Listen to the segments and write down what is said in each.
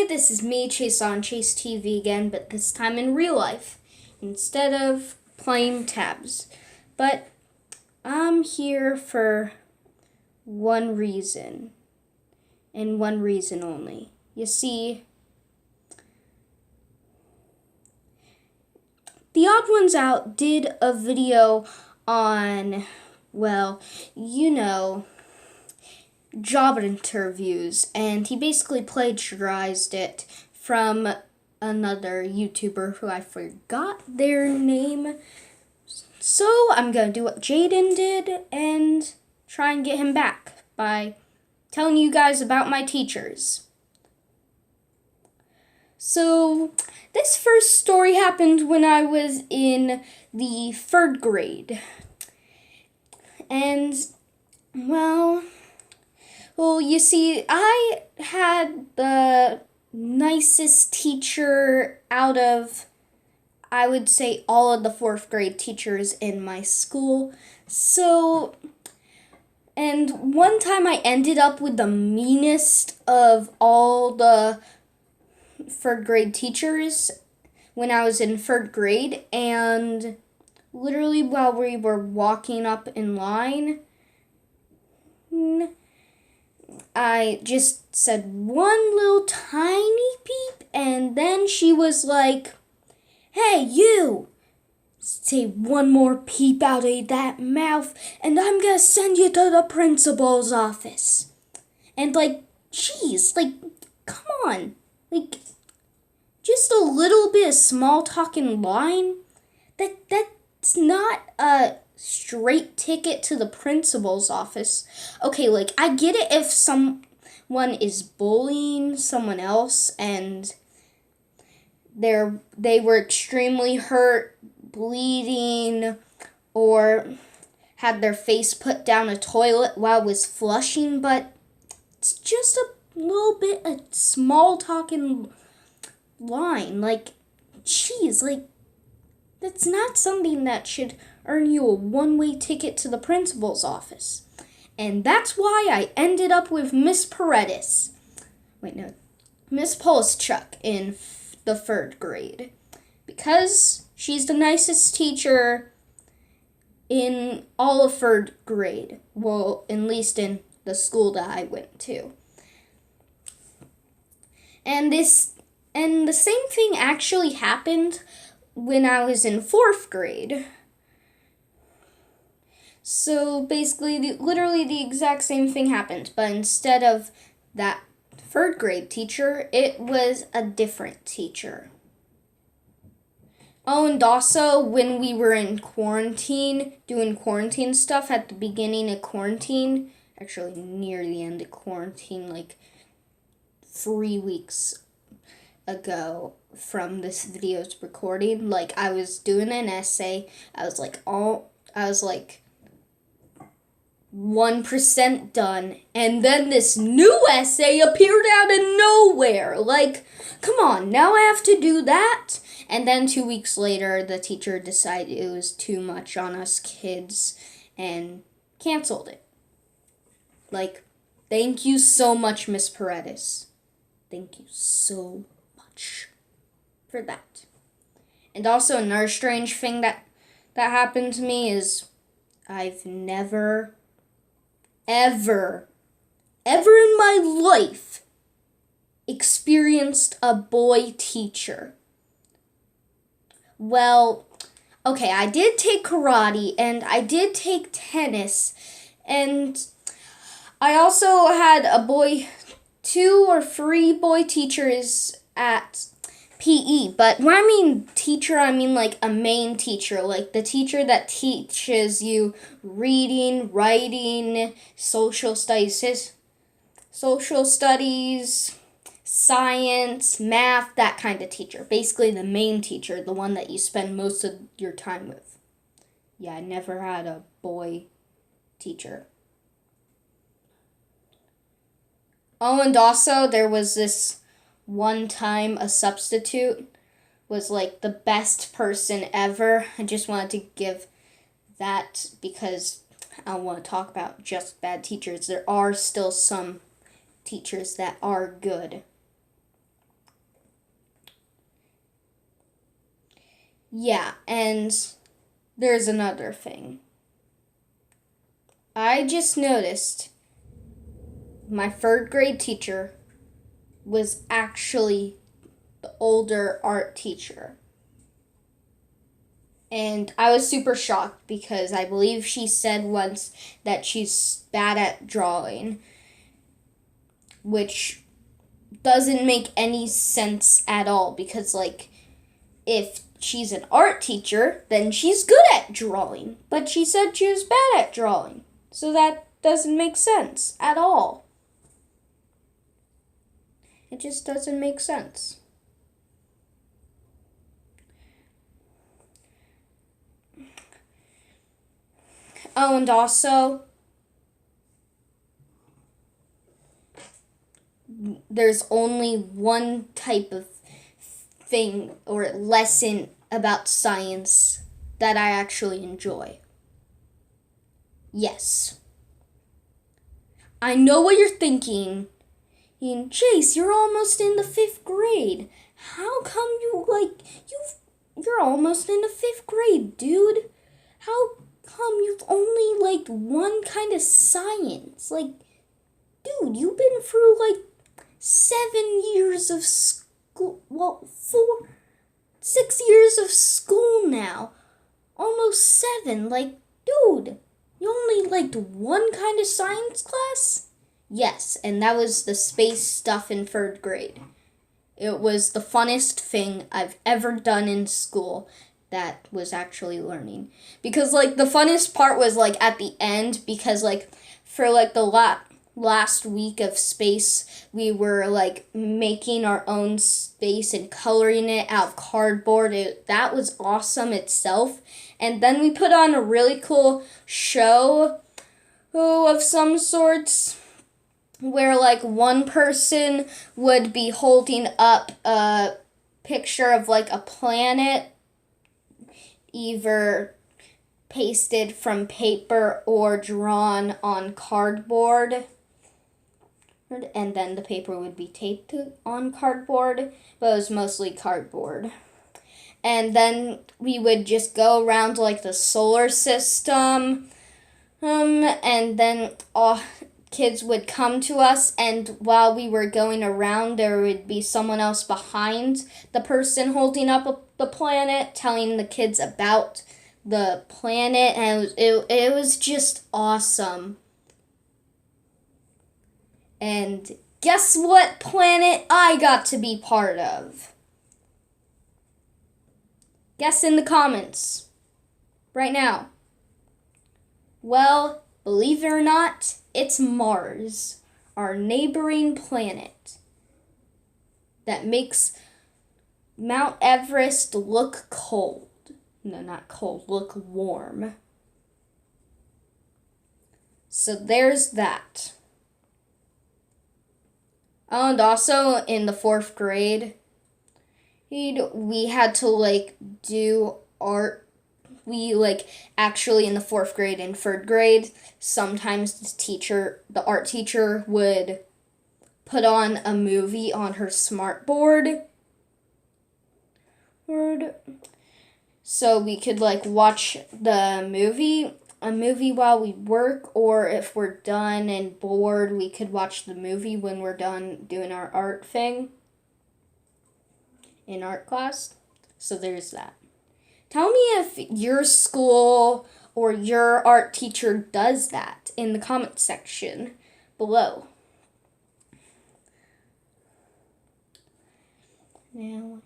this is me, Chase on Chase TV again, but this time in real life, instead of playing tabs. But I'm here for one reason, and one reason only. You see, The Odd Ones Out did a video on, job interviews, and he basically plagiarized it from another YouTuber who I forgot their name. So I'm gonna do what Jaden did and try and get him back by telling you guys about my teachers. So this first story happened when I was in the 3rd grade. And, you see, I had the nicest teacher out of, I would say, all of the 4th grade teachers in my school. And one time I ended up with the meanest of all the 3rd grade teachers when I was in 3rd grade, and literally while we were walking up in line, I just said one little tiny peep, and then she was like, "Hey, you! Say one more peep out of that mouth, and I'm gonna send you to the principal's office." And jeez, come on. Just a little bit of small talk in line? That's not a straight ticket to the principal's office. Okay, I get it if someone is bullying someone else and they were extremely hurt, bleeding, or had their face put down a toilet while it was flushing, but it's just a little bit of small talk in line. Jeez, that's not something that should earn you a one-way ticket to the principal's office. And that's why I ended up with Miss Paredes. Miss Polishchuk in the 3rd grade. Because she's the nicest teacher in all of 3rd grade. Well, at least in the school that I went to. And the same thing actually happened when I was in 4th grade. So basically, literally the exact same thing happened, but instead of that 3rd grade teacher, it was a different teacher. Oh, and also when we were in quarantine, doing quarantine stuff at the beginning of quarantine, actually near the end of quarantine, 3 weeks ago from this video's recording, I was doing an essay. I was 1% done, and then this new essay appeared out of nowhere. Come on, now I have to do that. And then 2 weeks later, the teacher decided it was too much on us kids and canceled it. Thank you so much, Miss Paredes. Thank you so much for that. And also another strange thing that happened to me is I've never, ever in my life experienced a boy teacher. Well, okay, I did take karate and I did take tennis, and I also had 2 or 3 boy teachers at PE, but when I mean teacher, I mean a main teacher, the teacher that teaches you reading, writing, social studies, science, math, that kind of teacher. Basically the main teacher, the one that you spend most of your time with. Yeah, I never had a boy teacher. Oh, and also there was this one time a substitute was the best person ever. I just wanted to give that because I don't want to talk about just bad teachers. There are still some teachers that are good. Yeah, and there's another thing. I just noticed my third grade teacher was actually the older art teacher. And I was super shocked because I believe she said once that she's bad at drawing, which doesn't make any sense at all because, like, if she's an art teacher, then she's good at drawing. But she said she was bad at drawing. So that doesn't make sense at all. It just doesn't make sense. Oh, and also, there's only one type of thing or lesson about science that I actually enjoy. Yes. I know what you're thinking. Chase, you're almost in the 5th grade. How come you're almost in the 5th grade, dude? How come you've only liked one kind of science? Like, dude, you've been through like 7 years of school. Well, 6 years of school now. Almost 7. Like, dude, you only liked one kind of science class? Yes, and that was the space stuff in 3rd grade. It was the funnest thing I've ever done in school that was actually learning. Because, like, the funnest part was, like, at the end, because, like, for, like, the last week of space, we were, like, making our own space and coloring it out of cardboard. That was awesome itself. And then we put on a really cool show of some sorts, where like one person would be holding up a picture of like a planet, either pasted from paper or drawn on cardboard, and then the paper would be taped on cardboard, but it was mostly cardboard. And then we would just go around like the solar system, and then kids would come to us, and while we were going around, there would be someone else behind the person holding up the planet, telling the kids about the planet, and it was just awesome. And guess what planet I got to be part of? Guess in the comments right now. Well, believe it or not, it's Mars, our neighboring planet, that makes Mount Everest look cold. No, not cold, look warm. So there's that. Oh, and also in the 4th grade, we had to like do art. We like actually in the 4th grade and 3rd grade, sometimes the art teacher would put on a movie on her smart board. So we could like watch a movie while we work, or if we're done and bored, we could watch the movie when we're done doing our art thing in art class. So there's that. Tell me if your school or your art teacher does that in the comment section below. Now,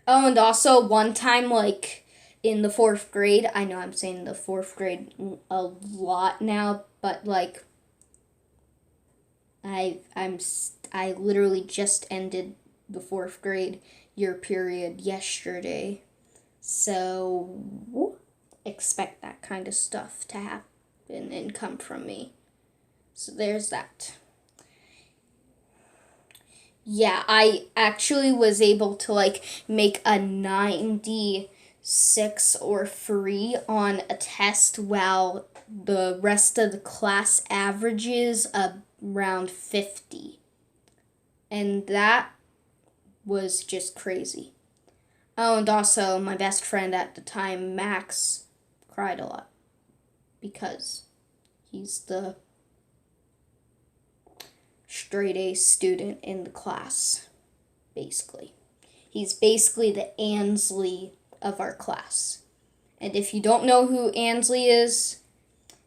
oh, and also one time, like in the 4th grade, I know I'm saying the 4th grade a lot now, but like I literally just ended the 4th grade year period yesterday, so expect that kind of stuff to happen and come from me. So there's that. Yeah, I actually was able to like make a 96 or 3 on a test, while the rest of the class averages around 50. And that was just crazy. Oh, and also my best friend at the time, Max, cried a lot because he's the straight A student in the class, basically. He's basically the Ansley of our class. And if you don't know who Ansley is,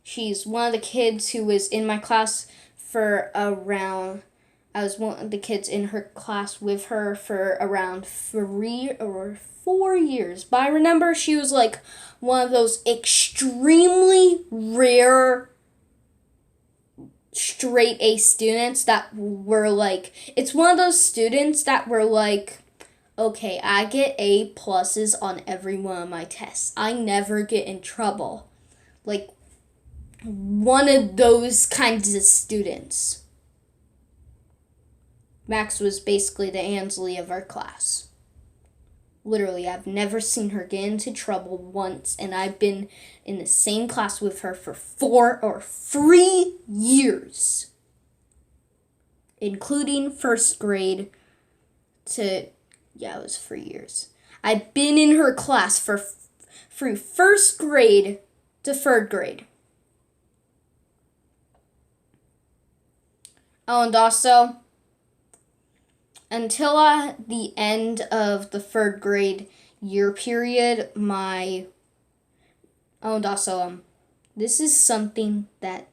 she's one of the kids who was in my class for around, I was one of the kids in her class with her for around 3 or 4 years. But I remember she was like one of those extremely rare straight A students that were like, it's one of those students that were like, okay, I get A pluses on every one of my tests. I never get in trouble. Like, one of those kinds of students. Max was basically the Ansley of our class. Literally, I've never seen her get into trouble once, and I've been in the same class with her for 4 or 3 years, including first grade to, yeah, it was 3 years. I've been in her class through first grade to third grade. Oh, and also, until the end of the third grade year period, this is something that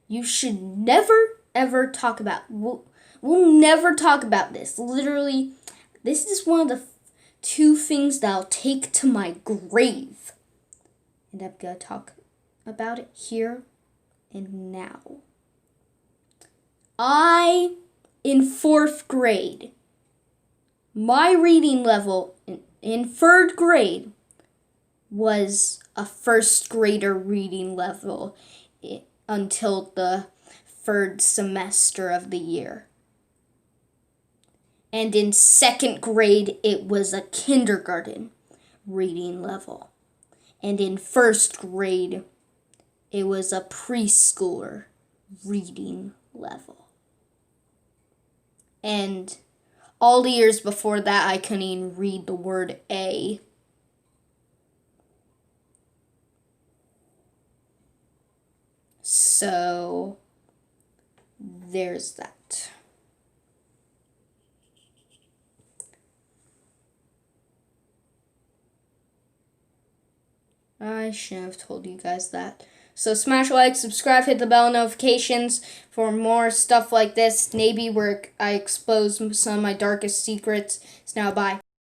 you should never, ever talk about. We'll never talk about this. Literally, this is one of the 2 things that I'll take to my grave. And I'm going to talk about it here and now. In 4th grade, my reading level in 3rd grade was a first grader reading level until the 3rd semester of the year. And in 2nd grade, it was a kindergarten reading level. And in 1st grade, it was a preschooler reading level. And all the years before that, I couldn't even read the word A. So, there's that. I shouldn't have told you guys that. So smash like, subscribe, hit the bell notifications for more stuff like this. Maybe where I expose some of my darkest secrets. So now, bye.